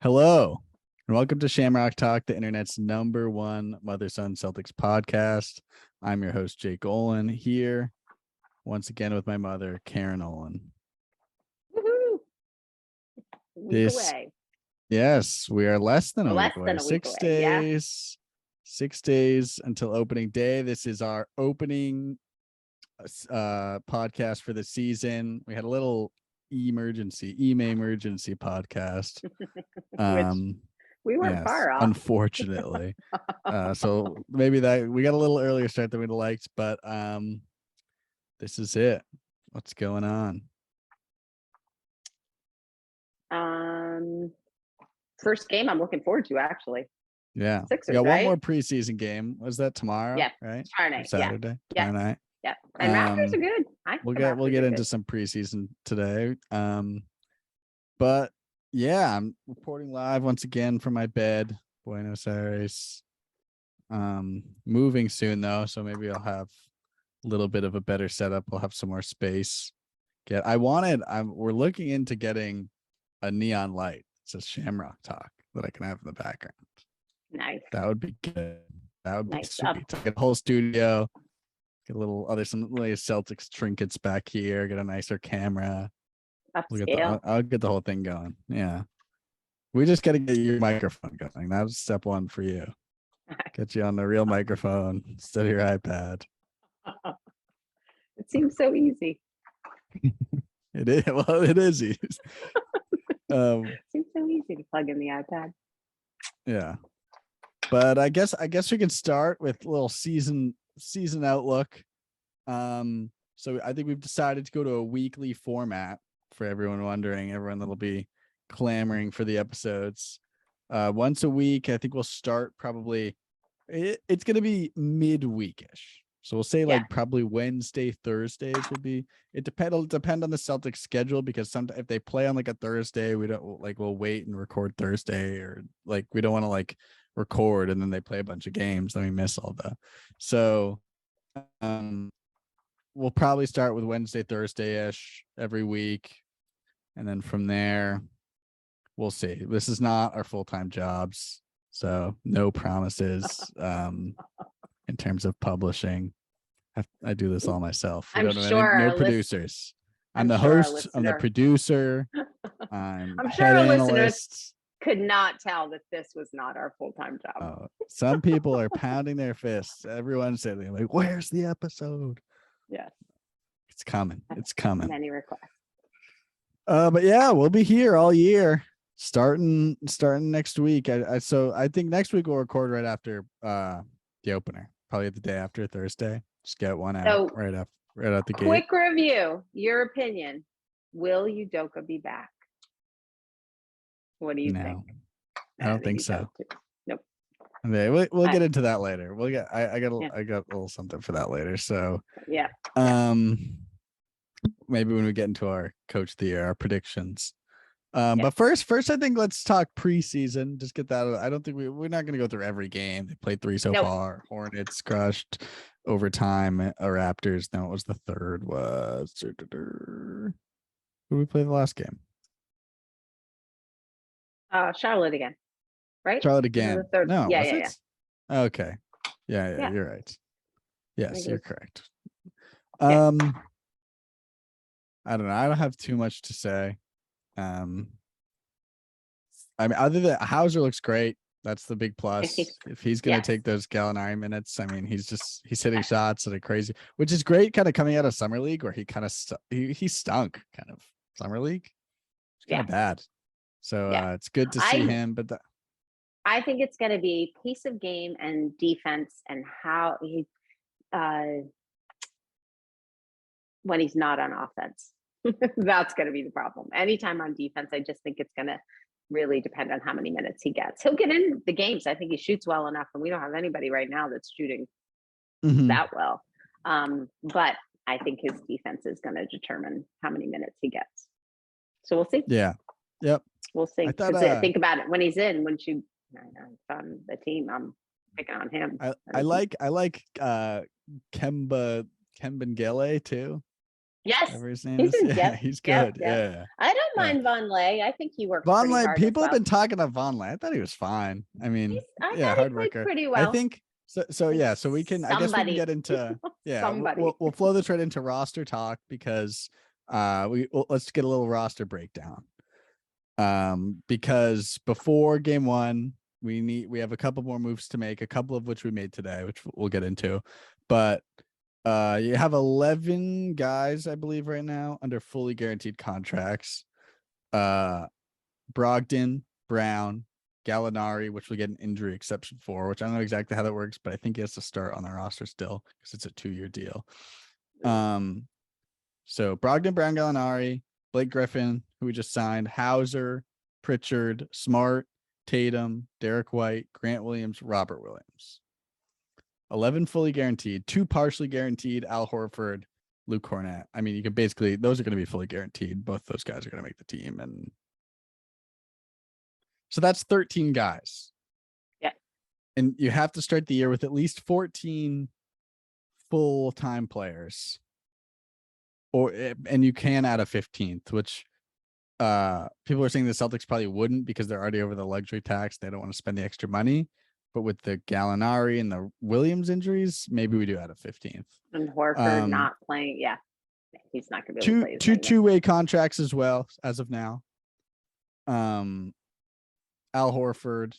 Hello, and welcome to Shamrock Talk, the internet's #1 mother-son Celtics podcast. I'm your host, Jake Olin, here once again with my mother, Karen Olin. Woohoo! Week away. Yes, we are less than a week away. Than a week 6 away, yeah. days. 6 days until opening day. This is our opening podcast for the season. We had a little emergency podcast. Which we weren't far off. Unfortunately. So maybe that we got a little earlier start than we'd liked, but this is it. What's going on? First game I'm looking forward to, actually. Yeah. Sixers, we got right? one more preseason game. Was that tomorrow? Yeah. Right? Tomorrow night. Saturday. Yeah. Tomorrow night. Yeah. And Raptors are good. We'll get into some preseason today. But yeah, I'm reporting live once again from my bed, Buenos Aires. Moving soon though, so maybe I'll have a little bit of a better setup. We'll have some more space. We're looking into getting a neon light. It says Shamrock Talk that I can have in the background. Nice. That would be good. That would Nice. be sweet. Get a whole studio. Get some Celtics trinkets back here. Get a nicer camera. I'll get the whole thing going. Yeah. We just got to get your microphone going. That's step one for you. Get you on the real microphone instead of your iPad. It seems so easy. It is. Well, it is easy. It seems so easy to plug in the iPad. Yeah. But I guess we can start with a little season outlook. So I think we've decided to go to a weekly format for everyone wondering, everyone that'll be clamoring for the episodes. Once a week. I think we'll start probably it's going to be midweekish. So we'll say probably Wednesday, Thursdays would be. It'll depend on the Celtics schedule, because sometimes if they play on like a Thursday, we'll wait and record Thursday, or we don't want to record and then they play a bunch of games, then we miss all the. So we'll probably start with Wednesday, Thursday-ish every week. And then from there, we'll see. This is not our full-time jobs, so no promises in terms of publishing. I do this all myself. We don't have no producers. I'm the host. I'm the producer. I'm sure our analyst. Listeners could not tell that this was not our full-time job. Some people are pounding their fists. Everyone's saying, "Where's the episode?" Yes, it's coming. It's coming. Many requests. But yeah, we'll be here all year, starting next week. So I think next week we'll record right after the opener, probably the day after Thursday. Just get one out right out the gate. Quick review. Your opinion: will Udoka be back? What do you think? I don't think so. Nope. Okay, we'll get into that later. I got a little something for that later. So yeah. Maybe when we get into our coach of the year, our predictions. But first I think let's talk preseason. Just get that. I don't think we're not going to go through every game. They played 3 so far. Hornets crushed overtime. Raptors. No, it was the third. Who did we play the last game? Charlotte again, right? Charlotte again. No, yeah. Okay. Yeah, you're right. Yes, you're correct. I don't know. I don't have too much to say. I mean, other than Hauser looks great. That's the big plus. If he's going to take those Gallinari minutes, I mean, he's hitting shots at a crazy, which is great. Kind of coming out of summer league where he kind of he stunk. Kind of summer league. It's kind of bad. So it's good to see him. But I think it's going to be pace of game and defense, and how he when he's not on offense. That's going to be the problem. Anytime on defense, I just think it's going to really depend on how many minutes he gets. He'll get in the games. I think he shoots well enough, and we don't have anybody right now that's shooting that well. But I think his defense is going to determine how many minutes he gets. So we'll see. Yeah. Yep. We'll see. Think about it. When he's in, once you on the team, I'm picking on him. I like Kemba Gele too. Yes, Whatever his name he's is. in. Yeah, Yep, he's yep, good. yep. Yeah. I don't Yeah. mind Von Lay. I think he works Von pretty Lay, hard as people have well. been talking about Von Lay. I thought he was fine. I mean, I yeah, thought he hard played worker. pretty I well. think so He's yeah, so we can I guess we can somebody. get into yeah, Somebody. we'll flow this right into roster talk because let's get a little roster breakdown. Because before game 1, we have a couple more moves to make, a couple of which we made today, which we'll get into. But you have 11 guys, I believe, right now under fully guaranteed contracts. Brogdon, Brown, Gallinari, which we get an injury exception for, which I don't know exactly how that works, but I think he has to start on the roster still because it's a 2-year deal. So Brogdon, Brown, Gallinari, Blake Griffin, who we just signed, Hauser, Pritchard, Smart, Tatum, Derek White, Grant Williams, Robert Williams. 11 fully guaranteed, 2 partially guaranteed, Al Horford, Luke Cornett. I mean, you could basically, those are going to be fully guaranteed. Both those guys are going to make the team. And so that's 13 guys. Yeah. And you have to start the year with at least 14 full-time players. And you can add a 15th, which people are saying the Celtics probably wouldn't because they're already over the luxury tax. They don't want to spend the extra money. But with the Gallinari and the Williams injuries, maybe we do add a 15th. And Horford not playing. Yeah. He's not going to be able to play. Two two-way contracts as well as of now. Al Horford.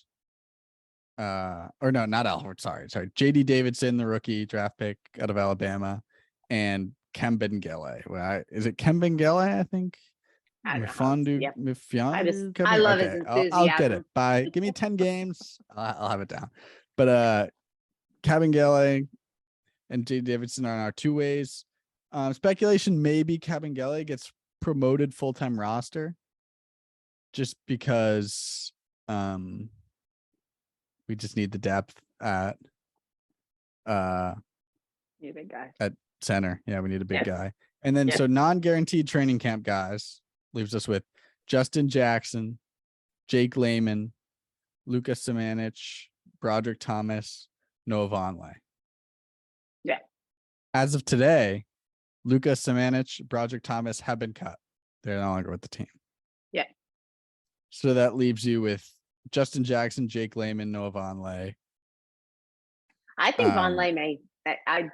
Or no, not Al Horford. Sorry. JD Davidson, the rookie draft pick out of Alabama, and Kem Ben-Gele. Is it Kem Ben-Gele? I think. I love his enthusiasm. I'll get it. Give me 10 games. I'll have it down. But Kabengele and J. Davidson are on our 2 ways. Speculation maybe Kabengele gets promoted full-time roster just because we just need the depth at Need a big guy at center. Yeah, we need a big guy. And then so non-guaranteed training camp guys leaves us with Justin Jackson, Jake Layman, Lucas Samanic, Broderick Thomas, Noah Vonleh. Yeah. As of today, Lucas Samanic, Broderick Thomas have been cut. They're no longer with the team. Yeah. So that leaves you with Justin Jackson, Jake Layman, Noah Vonleh. I think Vonleh may. I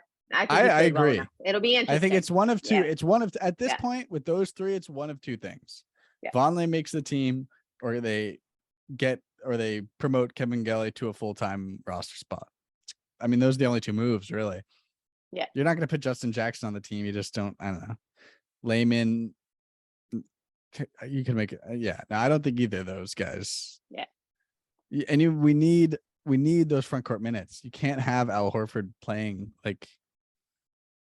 agree. Well, it'll be interesting. I think it's one of two. Yeah. It's one of at this point with those 3. It's one of 2 things. Yeah. Vonleh makes the team, or they promote Kabengele to a full-time roster spot. I mean, those are the only 2 moves, really. Yeah. You're not going to put Justin Jackson on the team. You just don't. I don't know. Layman. You can make it. Yeah. No, I don't think either of those guys. Yeah. And we need those front court minutes. You can't have Al Horford playing like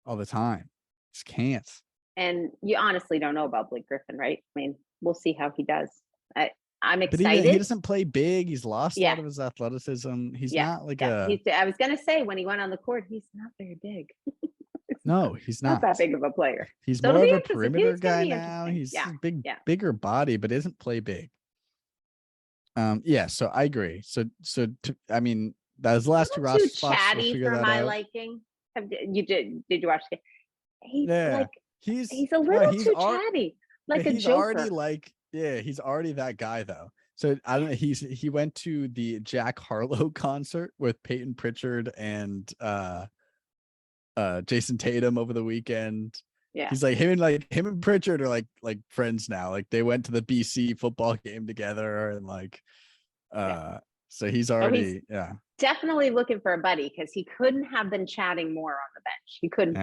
all the time. Just can't. And you honestly don't know about Blake Griffin, right? I mean, we'll see how he does. I'm excited. But he doesn't play big. He's lost a lot of his athleticism. He's not like I was gonna say when he went on the court, he's not very big. No, he's not that big of a player. He's more of a perimeter guy now. He's bigger body, but isn't play big. So I agree. I mean, those last 2 roster spots. Chatty for my liking. Did you watch it? He's a little too chatty, like a he's joker. Already he's already that guy though. So I don't know. He went to the Jack Harlow concert with Peyton Pritchard and Jason Tatum over the weekend. Yeah. He's like him and Pritchard are like friends now. Like they went to the BC football game together and so he's already definitely looking for a buddy because he couldn't have been chatting more on the bench. He couldn't.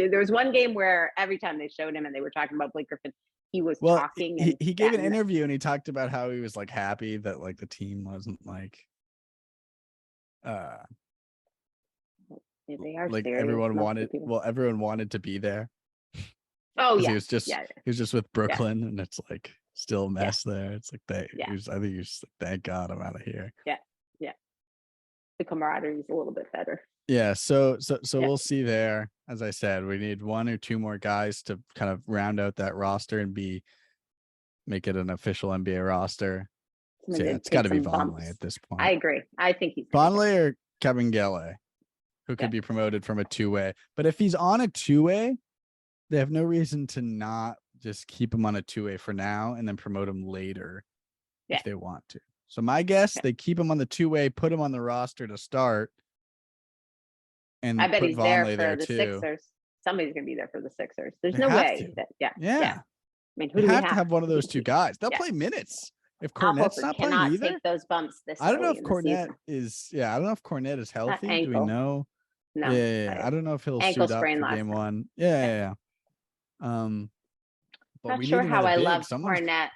There was one game where every time they showed him and they were talking about Blake Griffin, he was talking. He gave an interview and he talked about how he was like happy that like the team wasn't like they are like everyone wanted to be there. Oh yeah, he was just with Brooklyn and it's like still a mess there. It's like I think he was like, thank God I'm out of here. Yeah. The camaraderie is a little bit better. Yeah, so we'll see there. As I said, we need 1 or 2 more guys to kind of round out that roster and make it an official NBA roster. So it's got to be Vonleh at this point. I agree. I think he's Vonleh or Kabengele, who could be promoted from a 2-way. But if he's on a 2-way, they have no reason to not just keep him on a 2-way for now and then promote him later Yeah. if they want to. So my guess, Yeah. they keep him on the 2-way, put him on the roster to start, and I bet put he's there Vonleh for the too. Sixers. Somebody's going to be there for the Sixers. There's They no have way to. that, yeah. Yeah. I mean, who You do we have to have one of those two guys. They'll Yeah. play minutes. If Al Cornette's Horford not playing cannot either, take those bumps this I don't know early if in the Cornette season. is. Yeah, I don't know if Cornette is healthy. Do we Ankle. know? No. Yeah. I don't know if he'll Ankle suit up sprain for last game time. 1. Yeah. But Not we sure need how another I big. love Someone's Cornette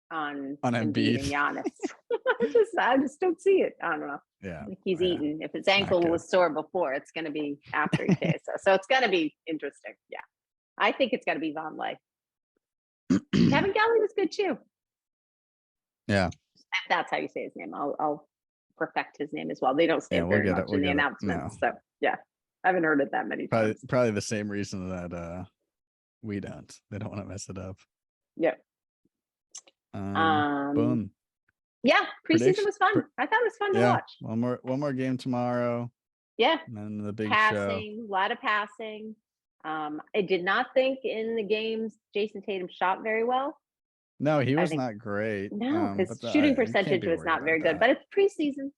on Embiid. Embiid and Giannis. I just don't see it. I don't know. Yeah. I think he's yeah. eaten. If his ankle good. was sore before, it's going to be after he takes it. So it's going to be interesting. Yeah. I think it's going to be Vonleh. Kevin Kelly was good too. Yeah. If that's how you say his name. I'll perfect his name as well. They don't say it we'll very get much it. in the announcements. So yeah, I haven't heard it that many times. Probably the same reason that we don't. They don't want to mess it up. Yep. Boom. Yeah, preseason was fun. I thought it was fun to watch. One more game tomorrow. Yeah. And then the big passing, a lot of passing. I did not think in the games Jason Tatum shot very well. No, he was not great. No, his shooting percentage was not very good. But it's preseason.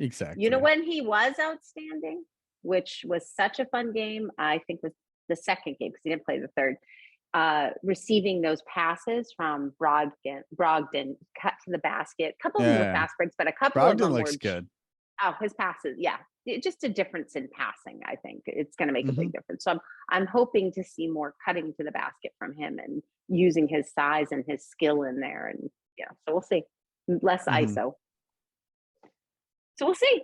Exactly. You know when he was outstanding, which was such a fun game. I think was the second game because he didn't play the third. Receiving those passes from Brogdon, cut to the basket. A couple of them were fast breaks, but a couple Brogdon of them looks were good. Oh, his passes, yeah, just a difference in passing. I think it's going to make a big difference. So I'm hoping to see more cutting to the basket from him and using his size and his skill in there. And yeah, so we'll see. Less ISO. So we'll see.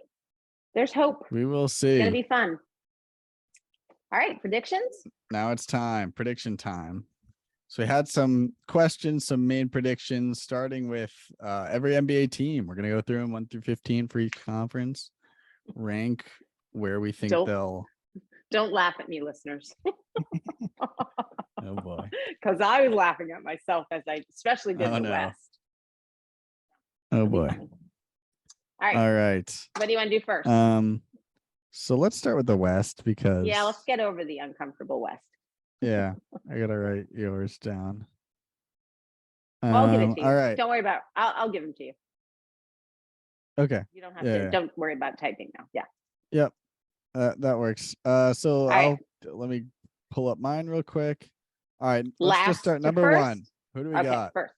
There's hope. We will see. It's going to be fun. All right, predictions. Now it's time. Prediction time. So we had some questions, some main predictions, starting with every NBA team. We're going to go through them 1 through 15 for each conference. Rank where we think they'll. Don't laugh at me, listeners. Oh boy. Because I was laughing at myself as I especially did the West. Oh boy. All right. What do you want to do first? So let's start with the West because let's get over the uncomfortable West. Yeah, I gotta write yours down. I'll give it to you. All right. Don't worry about. I'll give them to you. Okay. You don't have to. Don't worry about typing now. Yeah. Yep. That works. So let me pull up mine real quick. All right. Let's just start number 1. Who do we got? First.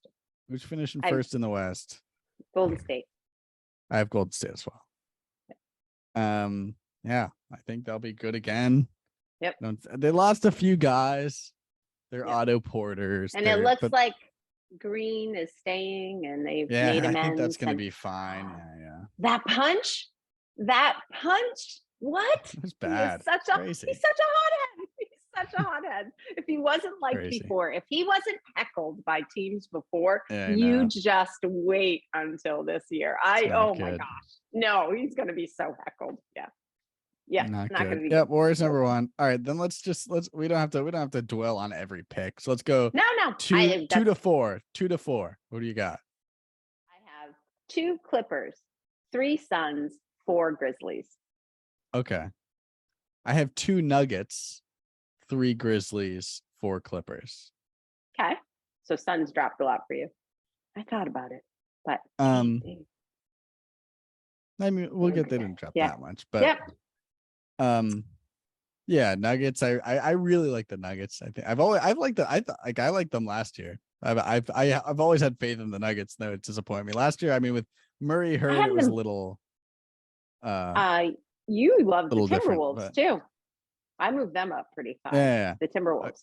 Who's finishing first in the West? Golden State. I have Golden State as well. Yeah, I think they'll be good again. Yep. They lost a few guys. They're Otto Porters. And it looks like Green is staying and they've made amends. I think that's going to be fine. Yeah. That punch. What? It was bad. He's such a hothead. If he wasn't like before, if he wasn't heckled by teams before, you just wait until this year. My gosh. No, he's going to be so heckled. Yeah. Yeah, not good. Yep, Warriors number 1. All right, then let's we don't have to dwell on every pick. So let's go. No. 2 to 4. 2 to 4. What do you got? I have 2 Clippers, 3 Suns, 4 Grizzlies. Okay. I have 2 Nuggets, 3 Grizzlies, 4 Clippers. Okay. So Suns dropped a lot for you. I thought about it, but I mean, they didn't drop that much, but Nuggets. I really like the Nuggets. I think I liked them last year. I've always had faith in the Nuggets. No, it disappointed me last year. I mean, with Murray hurt, it was a little. You love the Timberwolves too. I moved them up pretty fast. Yeah. The Timberwolves.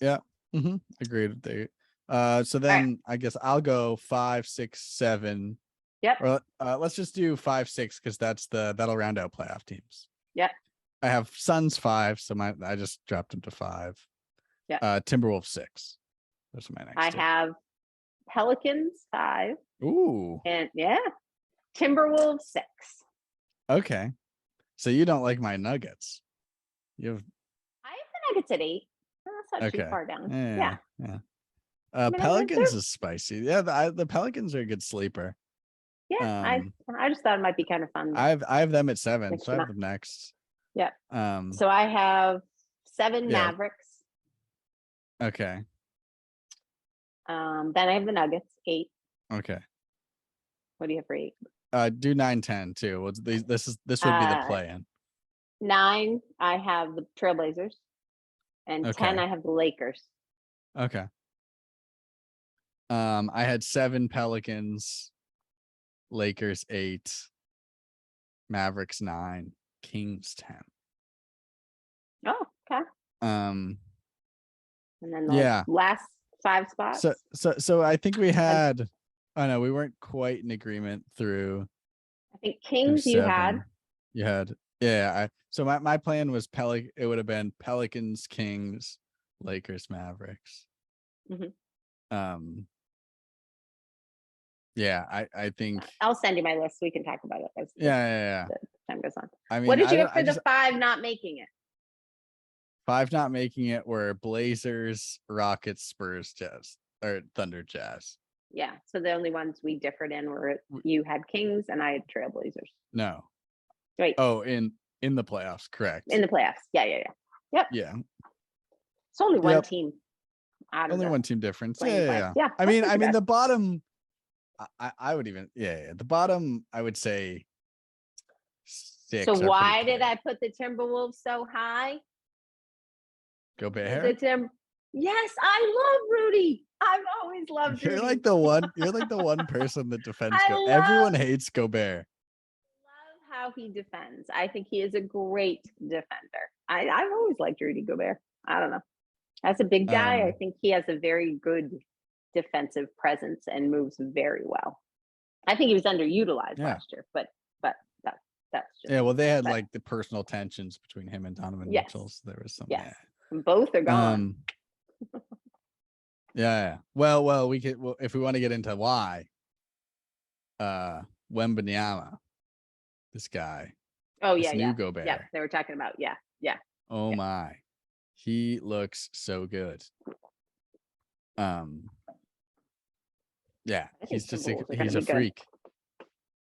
Agreed. So then I guess I'll go 5, 6, 7. Yep. Or let's just do 5, 6 because that'll round out playoff teams. Yep. I have Suns 5, so I just dropped them to 5. Yeah. Timberwolves 6. Those are my next. I have Pelicans 5. Ooh. And Timberwolves 6. Okay. So you don't like my Nuggets. I have the Nuggets at 8. That's not too far down. Yeah. Pelicans is spicy. Yeah, the Pelicans are a good sleeper. Yeah, I just thought it might be kind of fun. I have them at 7, so I have them next. Yeah. So I have 7 Mavericks, Okay. Then I have the Nuggets, 8. Okay. What do you have for 8? Do 9, 10 too. This would be the Uh, play-in. 9, I have the Trailblazers, and 10, Okay. I have the Lakers. Okay. I had 7 Pelicans, Lakers 8, Mavericks 9, Kings 10. Oh, okay. Um, And then the yeah. last 5 spots. So I think we had. Oh no, we weren't quite in agreement through I think through Kings you 7. had. You had, yeah. So my plan was it would have been Pelicans, Kings, Lakers, Mavericks. Mhm. Yeah, I think. I'll send you my list. We can talk about it as Yeah. the time goes on. I mean, What did you I get for the 5 not making it? 5 not making it were Blazers, Rockets, Spurs, Jazz, or Thunder, Jazz. Yeah. So the only ones we differed in were you had Kings and I had Trailblazers. No. Right. Oh, in the playoffs, correct. In the playoffs. Yeah. Yep. Yeah. It's only one Yep. team. Out of Only the one team difference. 25. Yeah. I that's not too mean bad. the bottom. I would even the bottom. I would say 6. So are pretty why did clear. I put the Timberwolves so high? Gobert? Yes, I love Rudy. I've always loved You're Rudy. like the one. You're like the one person that defends. I Everyone hates Gobert. love how he defends. I think he is a great defender. I've always liked Rudy Gobert. I don't know. As a big guy, I think he has a very good defensive presence and moves very well. I think he was underutilized last year, but that's just well, they had like the personal tensions between him and Donovan Mitchell. So there was some. Yes. Both are gone. Yeah. Well, we could. Well, if we want to get into why, Wembanyama, this guy. Oh this yeah, new Gobert. Yeah, they were talking about. Yeah. Oh my, he looks so good. Yeah, he's just he's a freak.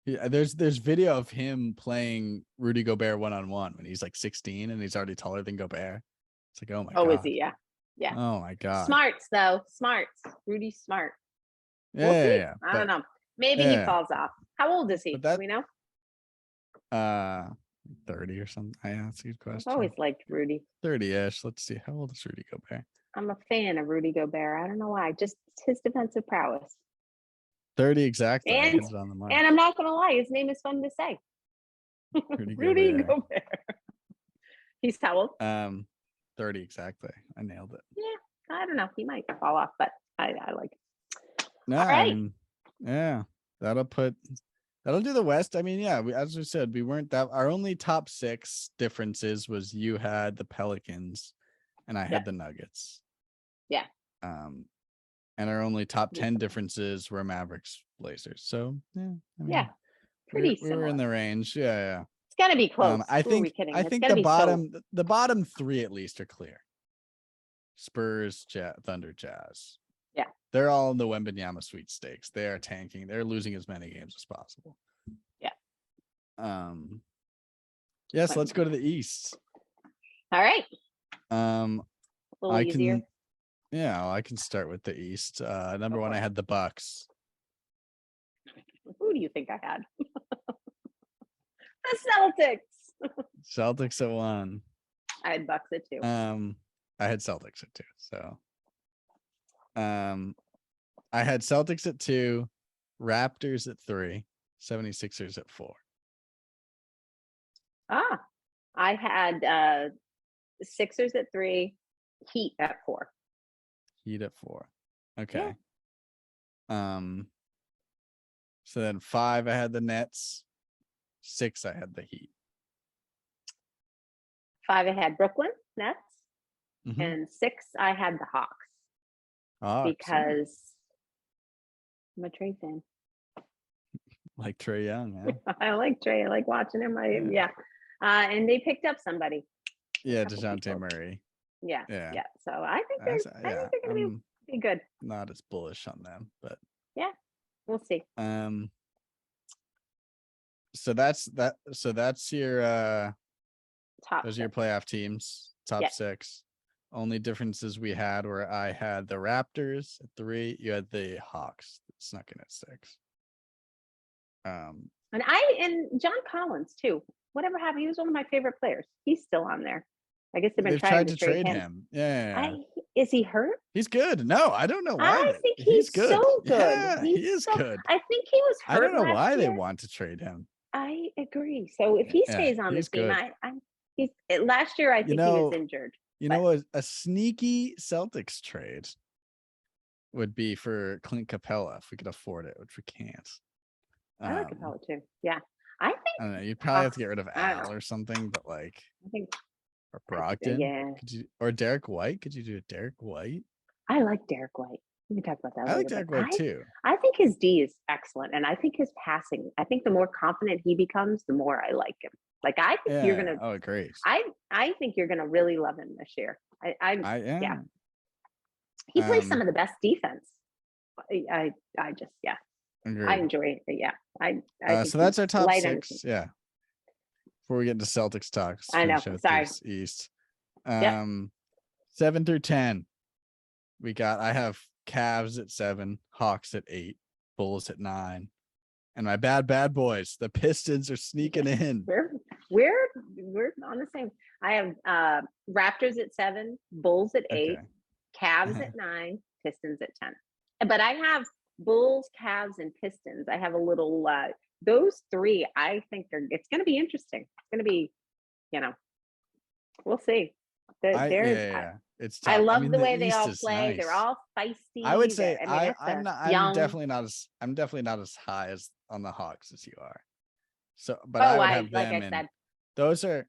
Yeah, there's video of him playing Rudy Gobert 1-on-1 when he's like 16 and he's already taller than Gobert. It's like, oh my god. Oh, is he? Yeah. Oh my god. Smarts though. Rudy's smart. We'll see. Yeah. I don't know. Maybe he falls off. How old is he? Do we know? 30 or something. Yeah, that's a good question. I've always liked Rudy. 30-ish. Let's see. How old is Rudy Gobert? I'm a fan of Rudy Gobert. I don't know why. Just his defensive prowess. 30 exactly. And I'm not gonna lie, his name is fun to say. Rudy Gobert. He's how old? 30 exactly. I nailed it. Yeah, I don't know. He might fall off, but I like it. No, all right. I mean, yeah, that'll do the West. I mean, yeah, as we said, we weren't that. Our only top 6 differences was you had the Pelicans, and I had the Nuggets. Yeah. And our only top 10 differences were Mavericks, Blazers. So yeah, I mean, pretty. We were in the range. Yeah. It's gotta be close. I think the bottom 3 at least are clear. Spurs, Thunder, Jazz. Yeah. They're all in the Wembanyama sweepstakes. They are tanking. They're losing as many games as possible. Yeah. Yes, let's go to the East. All right. A little easier. I can start with the East. Number 1, I had the Bucks. Who do you think I had? The Celtics at 1. I had Bucks at 2. I had Celtics at 2. So I had Celtics at 2, Raptors at 3, 76ers at 4. I had Sixers at 3, Heat at 4. Heat at 4. Okay. Yeah. So then 5, I had the Nets. 6, I had the Heat. 5, I had Brooklyn Nets. Mm-hmm. And 6, I had the Hawks. Because I'm a Trae fan. Like Trae Young, yeah. I like Trae. I like watching him. And they picked up somebody. Yeah, DeJounte Murray. Yeah. So I think they're going to be good. Not as bullish on them, but we'll see. So that's that. So that's your top. Those are your playoff teams. Top 6. Only differences we had were I had the Raptors at 3, you had the Hawks that snuck in at 6. And John Collins too. Whatever happened? He was one of my favorite players. He's still on there. I guess they've been they've trying tried to to trade him. him. Yeah. Is he hurt? He's good. No, I don't know why. I think He's good. so good. Yeah, he He's is so, good. I think he was hurt. I don't know last why they year. want to trade him. I agree. So if he Yeah, stays on the he's team, good. he's last year. I think he was injured. You know, a sneaky Celtics trade would be for Clint Capella if we could afford it, which we can't. I like Capella too. Yeah, I don't know. You'd probably have to get rid of Al or something, but like, I think or Brogdon. Yeah. Could you, or Derek White? Could you do a Derek White? I like Derek White. We can talk about that. I like later, Derek White too. I think his D is excellent, and I think his passing. I think the more confident he becomes, the more I like him. Like I think you're gonna. Oh, great. I think you're gonna really love him this year. I am. Yeah. He plays some of the best defense. I just Agreed. I enjoy it. Yeah. So that's our top 6. Yeah. Before we get into Celtics talks, I know. Sorry. East. 7 through 10. I have Cavs at 7, Hawks at 8, Bulls at 9, and my bad boys, the Pistons, are sneaking in. We're on the same. I have Raptors at 7, Bulls at 8, Cavs at 9, Pistons at 10. But I have Bulls, Cavs, and Pistons. I have a little those 3. I think it's going to be interesting. It's going to be, we'll see. It's tough. I love the way they all play. Nice. They're all feisty. I would say I'm definitely not as high as on the Hawks as you are. So, but I would have them. Like I said, those are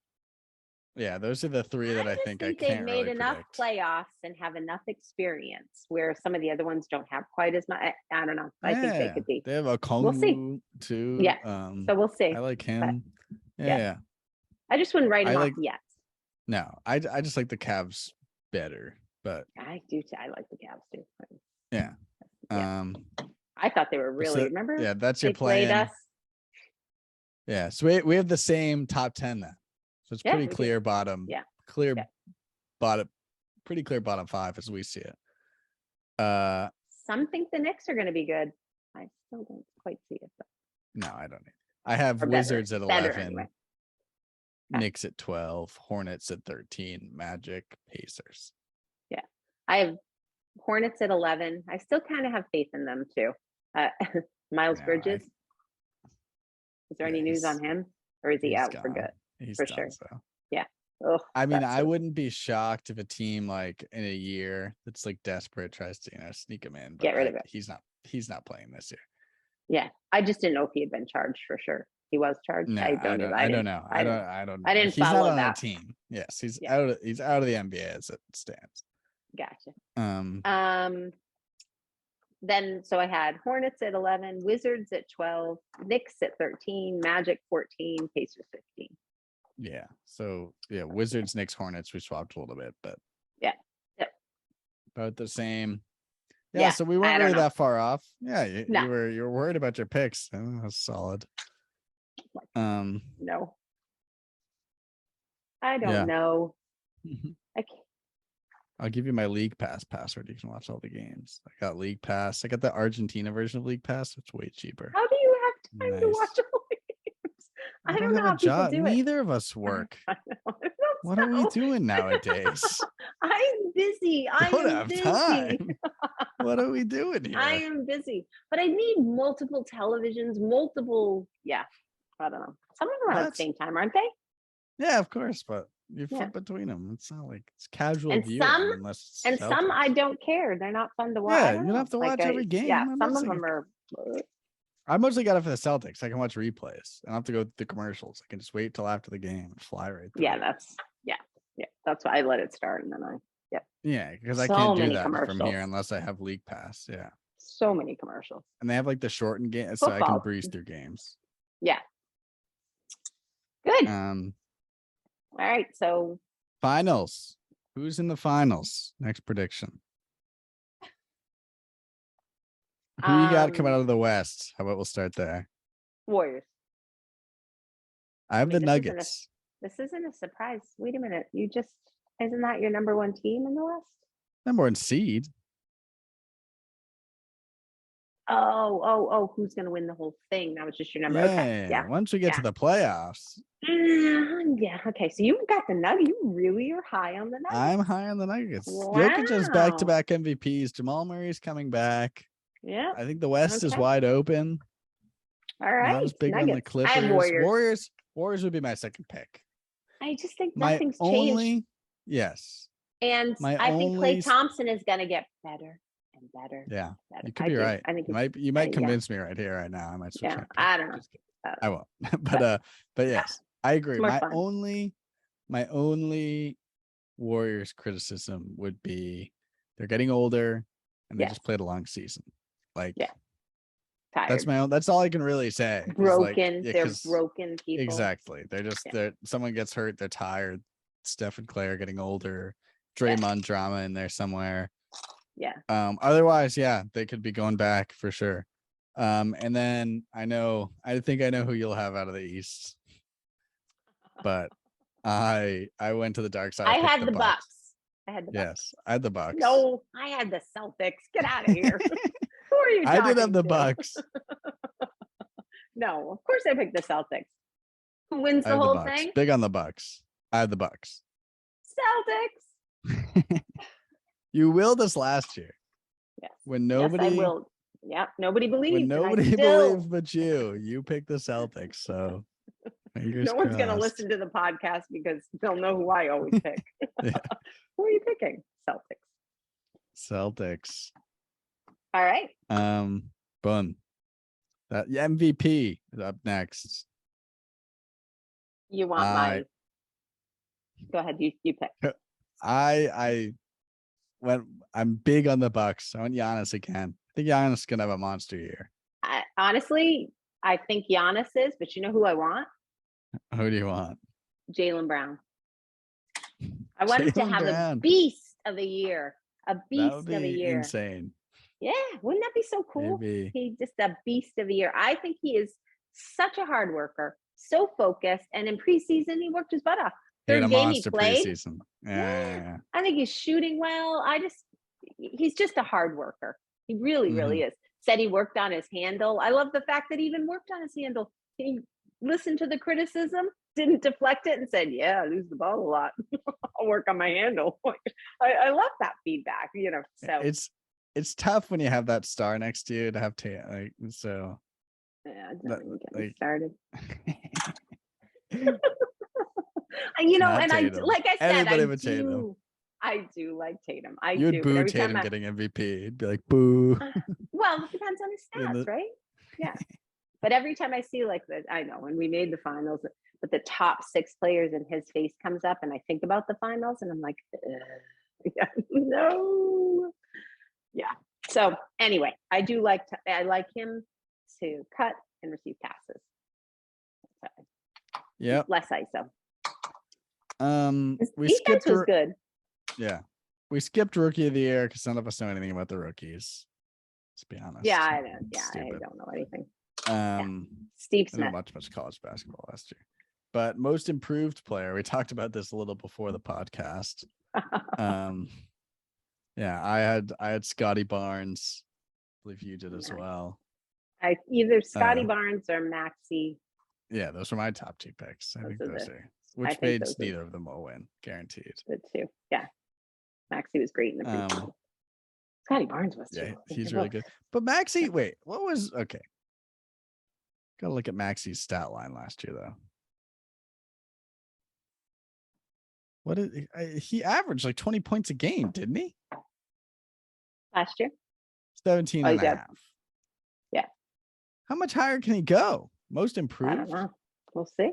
the 3 that I think I can't really predict. They've made enough playoffs and have enough experience where some of the other ones don't have quite as much. I don't know. I think they could be. They have a Kongu too. Yeah. So we'll see. I like him. But, yeah. I just wouldn't write him off yet. No, I just like the Cavs better, but I do too. I like the Cavs too. Yeah. I thought they were really remember. Yeah, that's your plan. Us. Yeah, so we have the same top 10 then. So it's pretty clear bottom. Yeah. Bottom, pretty clear bottom 5 as we see it. Some think the Knicks are going to be good. I still don't quite see it. But... No, I don't. I have Wizards at 11. Anyway. Knicks at 12, Hornets at 13, Magic, Pacers. Yeah. I have Hornets at 11. I still kind of have faith in them too. Miles Bridges. Is there any news on him? Or is he out for good? He's for done, sure. So. Yeah. Ugh, I mean, I wouldn't be shocked if a team like in a year that's like desperate tries to, sneak him in. But get rid of it. He's not playing this year. Yeah. I just didn't know if he had been charged for sure. He was charged. No, I don't know. I don't know. I didn't he's follow not on that a team. Yes, he's out of the NBA as it stands. Gotcha. Then so I had Hornets at 11, Wizards at 12, Knicks at 13, Magic 14, Pacers 15. Yeah. So Wizards, Knicks, Hornets, we swapped a little bit, but about the same. Yeah, so we weren't really that far off. Yeah, you were worried about your picks. Oh, that's solid. No. I don't know. I'll give you my League Pass password. You can watch all the games. I got League Pass. I got the Argentina version of League Pass. It's way cheaper. How do you have time to watch all the games? I don't know how people do it. Neither of us work. What are we doing nowadays? I'm busy. Don't have time. What are we doing here? I am busy, but I need multiple televisions, I don't know. Some of them are at the same time, aren't they? Yeah, of course, but you flip between them. It's not like it's casual viewing unless it's some I don't care. They're not fun to watch. Yeah, you don't have to watch every game. Yeah, some of them are. I mostly got it for the Celtics. I can watch replays. I don't have to go to the commercials. I can just wait till after the game and fly right through. Yeah, that's why I let it start and then because I can't do that from here unless I have League Pass. Yeah, so many commercials, and they have like the shortened game, so I can breeze through games. Yeah. Good. All right. So finals. Who's in the finals? Next prediction. Who you got coming out of the West? How about we'll start there? Warriors. I have the Nuggets. This isn't a surprise. Wait a minute. You just Isn't that your number one team in the West? Number one seed. Oh, who's gonna win the whole thing? That was just your number. Okay. Yeah. Once we get to the playoffs, Yeah. Okay. So you got the Nuggets. You really are high on the Nuggets. I'm high on the Nuggets. Wow. Jokic has back-to-back MVPs. Jamal Murray's coming back. Yeah. I think the West is Okay. wide open. All right. Not as big on the Nuggets. I Clippers. have Warriors. Warriors would be my second pick. I just think My nothing's only, changed. yes. And My I think only Klay Thompson is going to get better and better. Yeah, better. you could be right. I think you might convince me right here, right now. I might switch. Yeah, I don't know. I won't. but yes, I agree. My fun. only Warriors criticism would be they're getting older and they just played a long season. Like, tired. That's all I can really say. Broken. Like, they're broken people. Exactly. They're just someone gets hurt, they're tired. Steph and Clay are getting older. Draymond drama in there somewhere. Yeah. Otherwise, they could be going back for sure. And then I think I know who you'll have out of the East. But I went to the dark side. I had the Bucks. Yes, I had the Bucks. No, I had the Celtics. Get out of here. Who are you? I did have the to? Bucks. No, of course I picked the Celtics. Who wins the whole thing? Big on the Bucks. I had the Bucks. Celtics. You willed us last year. Yes. When nobody. Yes, I will. Yeah, nobody believed. When nobody believed but you. You picked the Celtics. So no one's going to listen to the podcast because they'll know who I always pick. Who are you picking? Celtics. All right. Boom. That MVP is up next. You want mine? Go ahead. You pick. I'm big on the Bucks. I want Giannis again. I think Giannis is gonna have a monster year. Honestly, I think Giannis is, but you know who I want? Who do you want? Jaylen Brown. I want him to have a beast of a year. A beast of a year. Insane. Yeah, wouldn't that be so cool? Maybe. He's just a beast of a year. I think he is such a hard worker, so focused, and in preseason he worked his butt off. Third game he played. Preseason. Yeah. I think he's shooting well. He's just a hard worker. He really, really is. Said he worked on his handle. I love the fact that he even worked on his handle. He listened to the criticism, didn't deflect it, and said, "Yeah, I lose the ball a lot. I'll work on my handle." I love that feedback. So it's tough when you have that star next to you to have so. Yeah, don't even get me started. And I said, I do like Tatum. You'd boo Tatum getting MVP. You'd be like, boo. Well, it depends on his stats, right? Yeah. But every time I see I know when we made the finals, but the top 6 players and his face comes up, and I think about the finals, and I'm like, no. Yeah. So anyway, I like him to cut and receive passes. Yeah. Less ISO. His defense was good. Yeah. We skipped rookie of the year because none of us know anything about the rookies. Let's be honest. Yeah, I know. Yeah, I don't know anything. Steve Smith. I didn't watch much college basketball last year. But most improved player, we talked about this a little before the podcast. Yeah, I had Scotty Barnes. I believe you did as well. Either Scotty Barnes or Maxey. Yeah, those were my top 2 picks. I think those are. Which means neither of them will win, guaranteed. The 2, yeah. Maxey was great in the preseason. Scotty Barnes was too. Yeah, he's really good. But Maxey, wait, what was okay? Gotta look at Maxey's stat line last year though. What did he averaged like 20 points a game, didn't he? Last year? 17 and a half. Yeah. How much higher can he go? Most improved? I don't know. We'll see.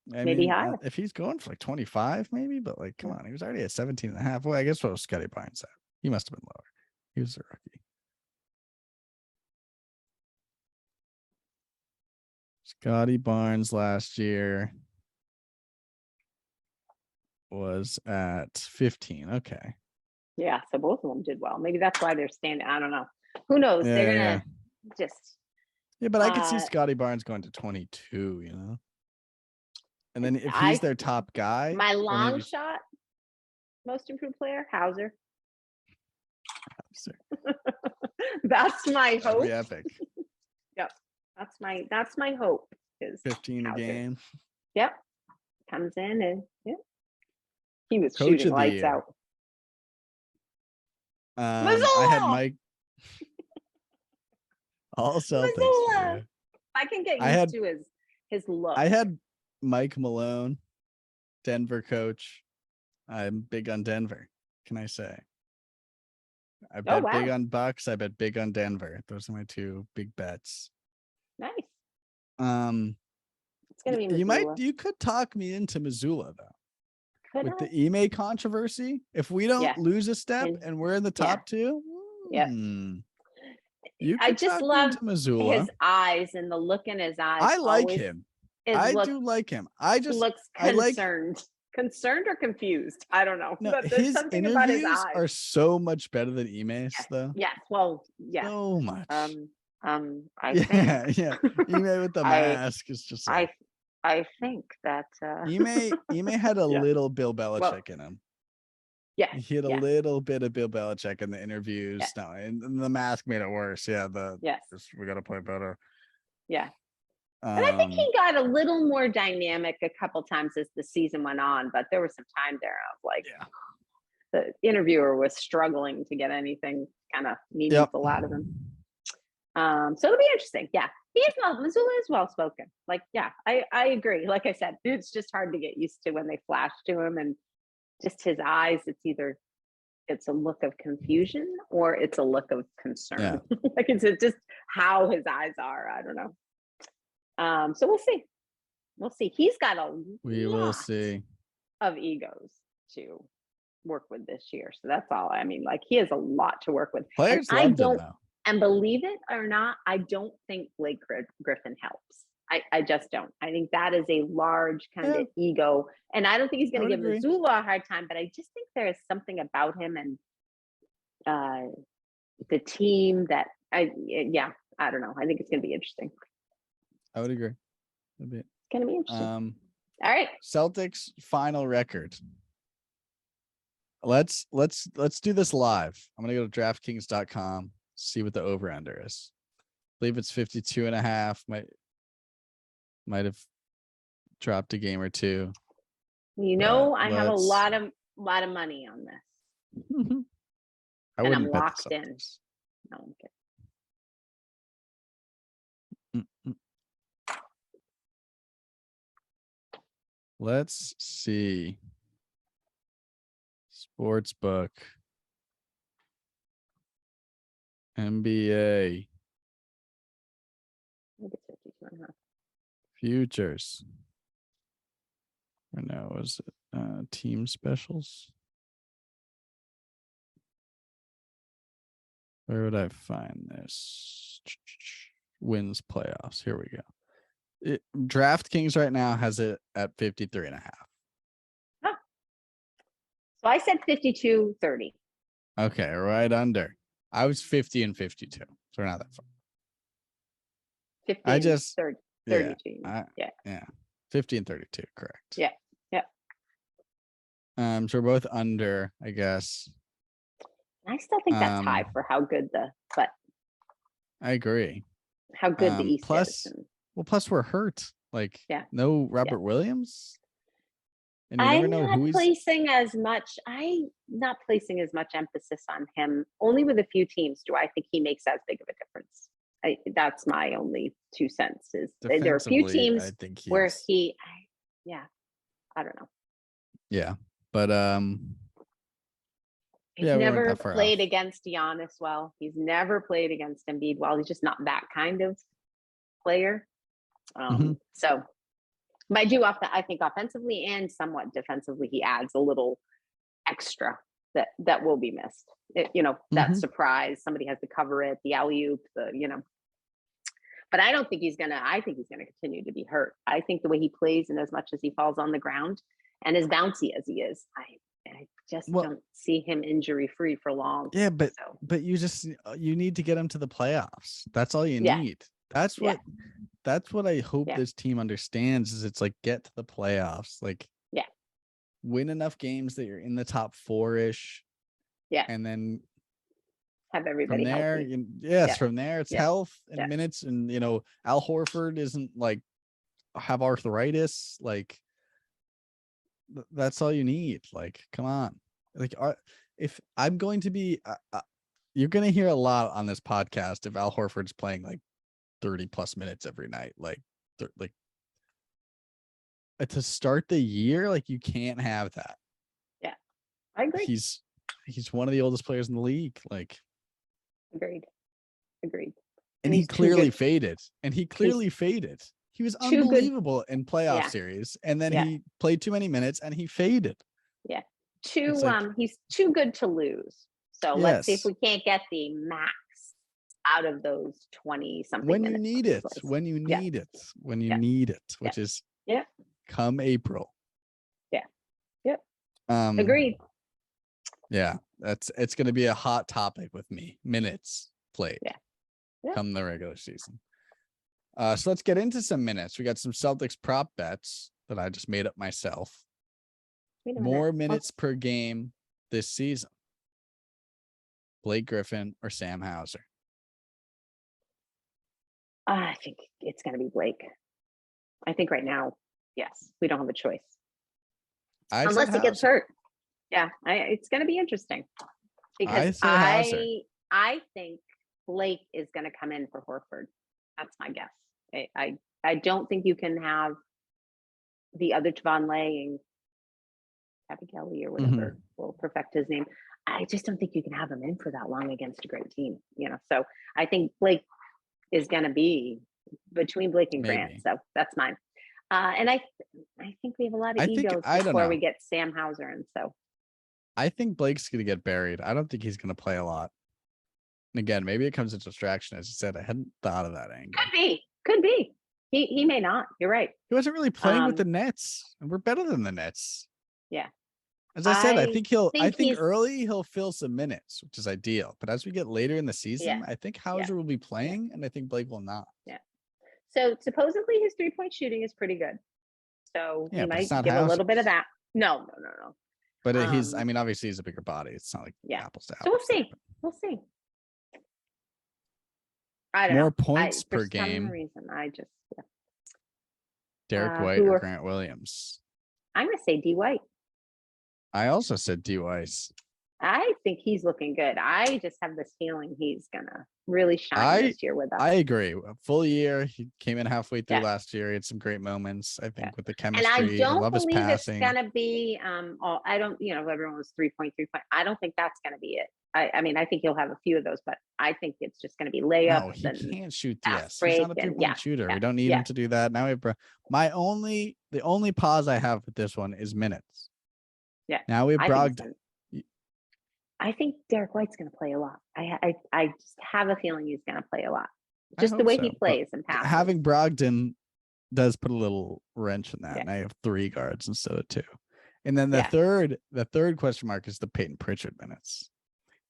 Maybe higher. If he's going for like 25, maybe, but come on, he was already at 17 and a half. Well, I guess what was Scotty Barnes at? He must have been lower. He was a rookie. Scotty Barnes last year was at 15. Okay. Yeah, so both of them did well. Maybe that's why they're standing. I don't know. Who knows? They're gonna just. Yeah, but I could see Scotty Barnes going to 22. And then if he's their top guy, my long shot Most improved player, Hauser. Sir, That's my that'd hope. be epic. Yep. That's my hope is 15 a Hauser. game. Yep. Comes in and he was Coach shooting of the lights year. out. I had Mazzola! Mike. All Celtics. Mazzola! Yeah. I can get I used had- to his look. I had Mike Malone, Denver coach. I'm big on Denver. Can I say? I bet big wow. on Bucks. I bet big on Denver. Those are my two big bets. Nice. It's gonna be Missoula. You could talk me into Missoula though. Could With I? the Ime controversy, if we don't Yeah. lose a step And- and we're in the top two, Yeah. you I could just talk me love into Missoula. his eyes and the look in his eyes. I like always him. is I look- do like him. I just looks I like concerned. Concerned or confused? I don't know. no, But there's his something about his interviews eyes. are so much better than Ime's Yes. though. Yes. Well, yeah. So much. I yeah, think yeah. Ime with the mask is just like I think that Ime had a Yeah. little Bill Belichick in him. yeah. He had a Yeah. little bit of Bill Belichick in the interviews. Yeah. No, and the mask made it worse. Yeah, Yes. we gotta play better. Yeah. And I think he got a little more dynamic a couple times as the season went on, but there was some time there of like the interviewer was struggling to get anything kind of meaningful out of him. So it'll be interesting. Yeah. Missoula is well spoken. Like, yeah, I agree. Like I said, it's just hard to get used to when they flash to him and just his eyes. It's a look of confusion or it's a look of concern. Yeah. Like it's just how his eyes are. I don't know. So we'll see. We'll see. He's got We will see. of egos to work with this year. So that's all. I mean, like he has a lot to work with. Players And I loved him don't, though. and believe it or not, I don't think Blake Griffin helps. I just don't. I think that is a large kind of ego. And I don't think he's going to give Missoula a hard time, but I just think there is something about him and the team that I don't know. I think it's going to be interesting. I would agree. A bit. It's going to be interesting. All right. Celtics final record. Let's do this live. I'm gonna go to DraftKings.com, see what the over-under is. I believe it's 52.5. Might have dropped a game or two. You know, I have a lot of money on this. I and I'm wouldn't bet the locked in. Celtics. No, I'm kidding. Let's see. Sportsbook. NBA. I think it's 52.5. Futures. Or no, was it team specials? Where would I find this? Wins playoffs. Here we go. DraftKings right now has it at 53.5. Oh. So I said 52-30. Okay, right under. I was 50 and 52. So we're not that far. 50 I just 30, yeah, 32. Yeah. 50 and 32, correct. Yeah. So we're both under, I guess. I still think that's high for how good but I agree. how good the East plus, is. Plus we're hurt. Like no Robert Williams. And you I'm never know not placing as much emphasis on him. Only with a few teams do I think he makes as big of a difference. That's my only 2 cents. Is there are a few teams where I don't know. Yeah, but he's never played against Giannis well. He's never played against Embiid well. He's just not that kind of player. So, but I think offensively and somewhat defensively, he adds a little extra that will be missed. That surprise, somebody has to cover it, the alley-oop, but I don't think I think he's gonna continue to be hurt. I think the way he plays and as much as he falls on the ground and as bouncy as he is, I just don't see him injury free for long. Yeah, but you need to get him to the playoffs. That's all you need. That's what I hope this team understands is it's like get to the playoffs. Like win enough games that you're in the top 4-ish. Yeah. And then Have everybody from there, healthy. yes, from there it's Yeah. health and Yeah. minutes. And Al Horford isn't like have arthritis. Like that's all you need. Like, come on. Like, if I'm going to be, you're going to hear a lot on this podcast if Al Horford's playing like 30 plus minutes every night. Like to start the year, like you can't have that. Yeah, I agree. He's one of the oldest players in the league. Like, agreed. And he clearly faded. He was unbelievable in playoff series, and then he played too many minutes and he faded. Yeah, he's too good to lose. So let's see if we can't get the max out of those 20 something when minutes. When you need it, which is come April. Agreed. Yeah, it's going to be a hot topic with me. Minutes played. Come the regular season. So let's get into some minutes. We got some Celtics prop bets that I just made up myself. More minutes per game this season. Blake Griffin or Sam Hauser? I think it's going to be Blake. I think right now, yes, we don't have a choice. Unless he gets hurt. Yeah, it's going to be interesting. Because I think Blake is going to come in for Horford. That's my guess. I don't think you can have the other Tavon Lay and Kelly or whatever will perfect his name. I just don't think you can have him in for that long against a great team. So I think Blake is going to be between Blake and Grant. So that's mine. And I think we have a lot of egos before we get Sam Hauser in. So I think Blake's going to get buried. I don't think he's going to play a lot. And again, maybe it comes as a distraction. As you said, I hadn't thought of that angle. Could be. He may not. You're right. He wasn't really playing with the Nets, and we're better than the Nets. Yeah. As I said, I think early he'll fill some minutes, which is ideal. But as we get later in the season, I think Hauser will be playing, and I think Blake will not. Yeah. So supposedly his 3-point shooting is pretty good. So he might give Hauser. A little bit of that. No. But obviously he's a bigger body. It's not like apples to apples. So we'll see. I don't know. More points per game. For game. some reason, I just Derek White or Grant Williams? I'm going to say D. White. I also said D. Weiss. I think he's looking good. I just have this feeling he's going to really shine this year with us. I agree. A full year. He came in halfway through last year. He had some great moments, I think, with the chemistry. And I don't love believe his passing. it's going to be, I don't, everyone was 3-point. I don't think that's going to be it. I mean, I think he'll have a few of those, but I think it's just going to be layups. No, he can't shoot the S. He's not a 3-point shooter. We don't need him to do that. Now we have the only pause I have with this one is minutes. Yeah. Now we have Brogdon. I think Derek White's going to play a lot. I just have a feeling he's going to play a lot. Just the way he plays and passes. Having Brogdon does put a little wrench in that. And I have 3 guards instead of 2. And then the third question mark is the Peyton Pritchard minutes.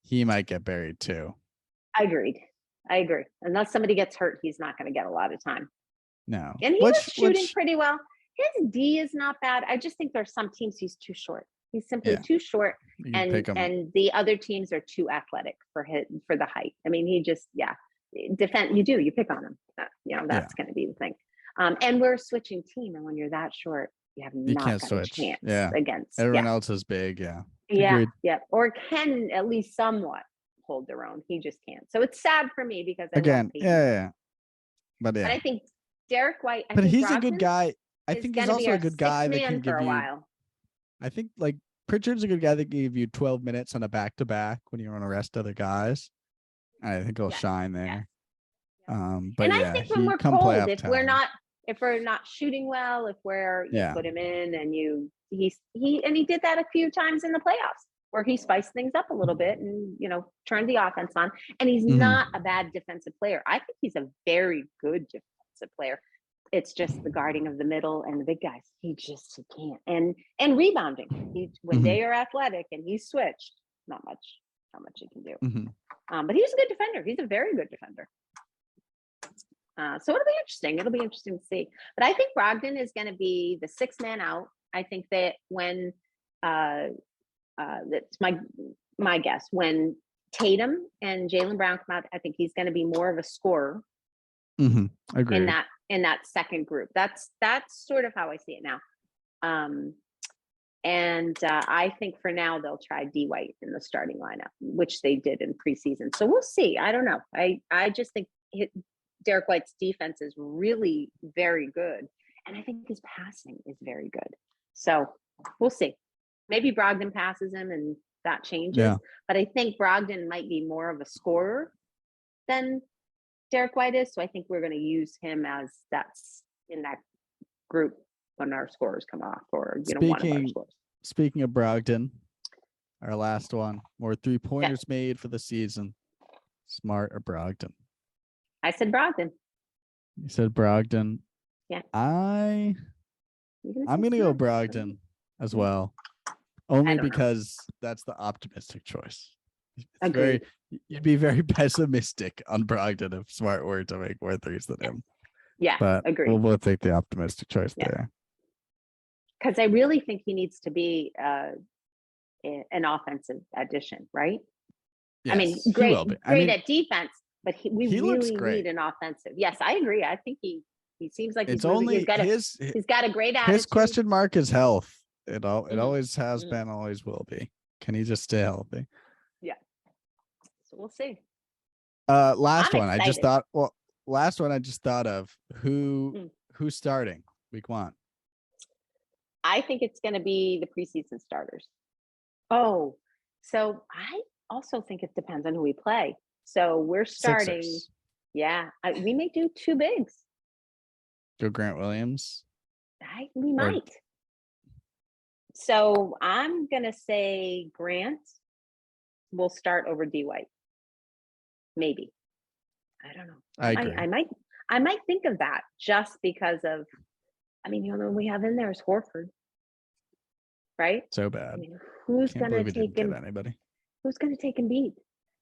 He might get buried too. I agree. Unless somebody gets hurt, he's not going to get a lot of time. No. And he was shooting pretty well. His D is not bad. I just think there's some teams he's too short. He's simply too short, and the other teams are too athletic for the height. I mean, he just defend. You pick on him. That's going to be the thing. And we're a switching team, and when you're that short, you can't got a chance against everyone else is big. Yeah, or can at least somewhat hold their own. He just can't. So it's sad for me because But I think Derek White. But he's a good guy. I think he's also a good guy that can give you. I think like Pritchard's a good guy that gave you 12 minutes on a back-to-back when you want to rest other guys. I think he'll shine there. But I think when we're cold, if we're not shooting well, if you put him in and he did that a few times in the playoffs where he spiced things up a little bit and turned the offense on. And he's not a bad defensive player. I think he's a very good defensive player. It's just the guarding of the middle and the big guys. He can't. And rebounding. When they are athletic and he's switched, not much he can do. But he's a good defender. He's a very good defender. So it'll be interesting. It'll be interesting to see. But I think Brogdon is going to be the 6th man out. I think that when That's my guess. When Tatum and Jaylen Brown come out, I think he's going to be more of a scorer Agreed. in that second group. That's sort of how I see it now. I think for now they'll try D White in the starting lineup, which they did in preseason. So we'll see. I don't know. I just think Derek White's defense is really very good, and I think his passing is very good. So we'll see. Maybe Brogdon passes him and that changes. Yeah. But I think Brogdon might be more of a scorer than Derek White is. So I think we're going to use him as that's in that group when our scorers come off, or one of our scores. Speaking of Brogdon, our last one, more 3-pointers made for the season. Smart or Brogdon? I said Brogdon. You said Brogdon. Yeah. I'm gonna go Brogdon as well. Only because that's the optimistic choice. You'd be very pessimistic on Brogdon if Smart were to make more threes than him. Yeah, but agreed. We'll take the optimistic choice there. Because I really think he needs to be an offensive addition, right? Yes, I mean, great at defense, but we really need an offensive. Yes, I agree. I think he seems like he's got a great attitude. His question mark is health. It always has been, always will be. Can he just stay healthy? Yeah. So we'll see. Last one I just thought of who's starting week 1. I think it's going to be the preseason starters. Oh, so I also think it depends on who we play. So we're starting. Sixers. Yeah, we may do 2 bigs. Go Grant Williams. We might. So I'm going to say Grant will start over D White. Maybe. I don't know. I agree. I might think of that just because of, the only one we have in there is Horford. Right? So bad. Who's going to take him? Anybody? Who's going to take him beat?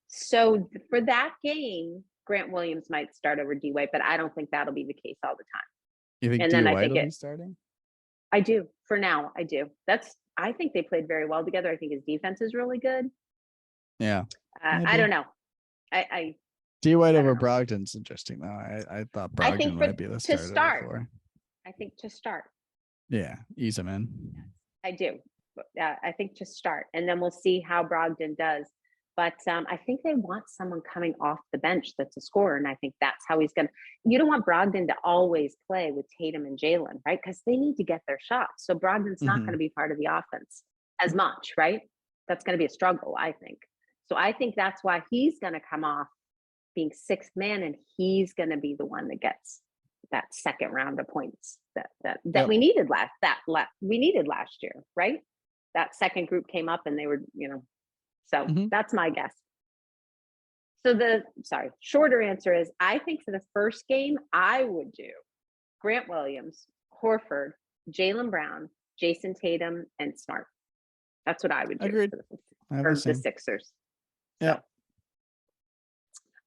So for that game, Grant Williams might start over D White, but I don't think that'll be the case all the time. You think D White will be starting? I do. For now, I do. I think they played very well together. I think his defense is really good. Yeah. I don't know. D White over Brogdon's interesting though. I thought Brogdon might be the starter. I think to start. Yeah, ease him in. I do. I think to start, and then we'll see how Brogdon does. But I think they want someone coming off the bench that's a scorer, and I think that's how he's going to. You don't want Brogdon to always play with Tatum and Jaylen, right? Because they need to get their shots. So Brogdon's not going to be part of the offense as much, right? That's going to be a struggle, I think. So I think that's why he's going to come off being 6th man, and he's going to be the one that gets that second round of points that we needed last year, right? That second group came up and they were, so that's my guess. So shorter answer is I think for the first game, I would do Grant Williams, Horford, Jaylen Brown, Jason Tatum, and Smart. That's what I would do. Agreed. For the Sixers. Yeah.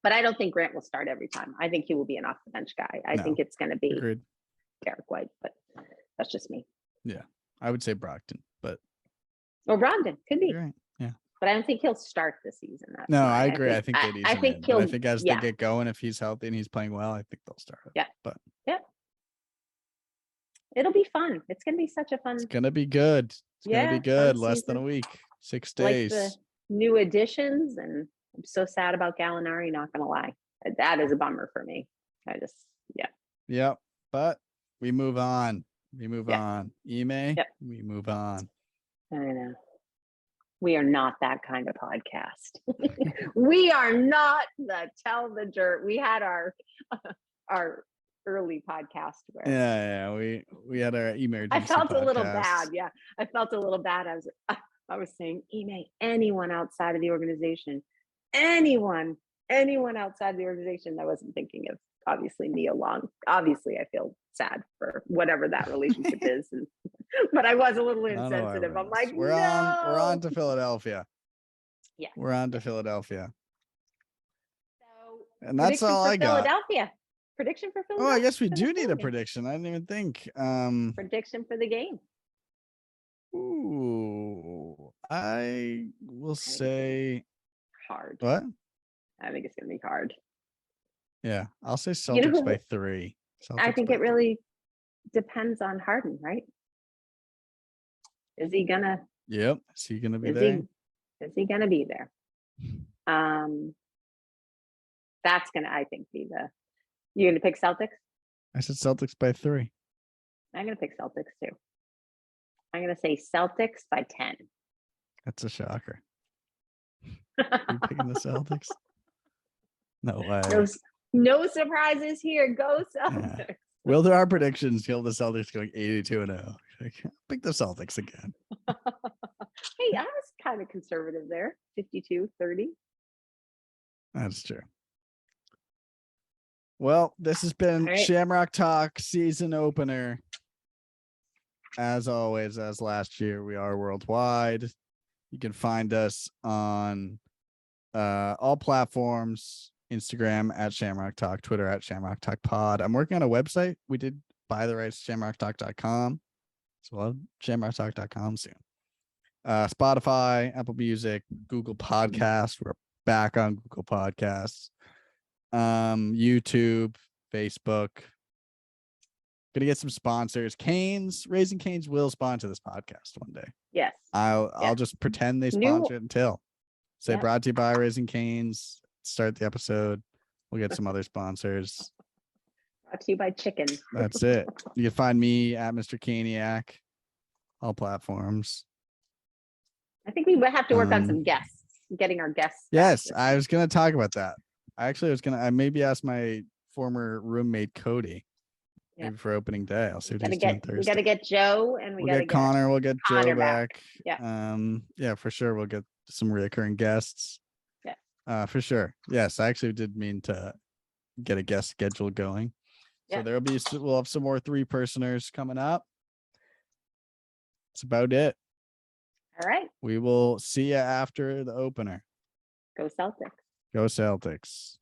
But I don't think Grant will start every time. I think he will be an off the bench guy. I think it's going to be Derek White, but that's just me. Yeah. I would say Brogdon, but. Or Brogdon could be. Right. Yeah. But I don't think he'll start the season. I agree. I think they need I think he'll. I think as they get going, if he's healthy and he's playing well, I think they'll start. Yeah. But it'll be fun. It's going to be such a fun. It's going to be good. It's going to be good. Less than a week. 6 days. Like the new additions, and I'm so sad about Gallinari. Not going to lie, that is a bummer for me. Yeah. But we move on. On. Ime. We move on. I know. We are not that kind of podcast. We are not the Tell the Dirt. We had our early podcast where we had our emergency. I felt podcast. A little bad. Yeah, I felt a little bad. I was saying, anyone outside of the organization, anyone outside of the organization. I wasn't thinking of obviously Nia Long. Obviously, I feel sad for whatever that relationship is, but I was a little insensitive. I'm like, we're on to Philadelphia. Yeah, we're on to Philadelphia. So, and that's all I got. Philadelphia. Prediction for Philadelphia. Oh, I guess we do need a prediction. I didn't even think. Prediction for the game. Ooh, I will say Hard. what? I think it's gonna be hard. Yeah, I'll say You know Celtics by who? 3. I Celtics think by it 3. really depends on Harden, right? Is he gonna? Yep. Is he gonna be Is there? he? Is he gonna be there? Um, that's gonna, I think, be the. You're gonna pick Celtics. I said Celtics by 3. I'm gonna pick Celtics too. I'm gonna say Celtics by 10. That's a shocker. You picking the Celtics? No way. No surprises here. Go Celtics. Yeah. We'll do our predictions. Feel the Celtics going 82-0. Pick the Celtics again. Hey, I was kind of conservative there. 52-30. That's true. Well, this has been Right. Shamrock Talk season opener. As always, as last year, we are worldwide. You can find us on all platforms, Instagram at Shamrock Talk, Twitter at Shamrock Talk Pod. I'm working on a website. We did buy the rights to shamrocktalk.com. So we'll have shamrocktalk.com soon. Spotify, Apple Music, Google Podcasts. We're back on Google Podcasts. YouTube, Facebook. Gonna get some sponsors. Raising Cane's will sponsor this podcast one day. Yes. I'll just pretend they sponsor it until say Yeah. brought to you by Raising Cane's. Start the episode. We'll get some other sponsors. Brought to you by Chicken. That's it. You can find me at Mr. Caniac, all platforms. I think we would have to work on some guests, getting our guests. Yes, I was gonna talk about that. I maybe ask my former roommate Cody. Yeah. Maybe for opening day. I'll see what he's We doing Thursday. gotta get Joe and We'll get Connor. We'll get Joe back. Yeah. Yeah, for sure. We'll get some recurring guests. Yeah. For sure. Yes, I actually did mean to get a guest schedule going. So Yeah. we'll have some more 3-personers coming up. That's about it. All right. We will see you after the opener. Go Celtics. Go Celtics.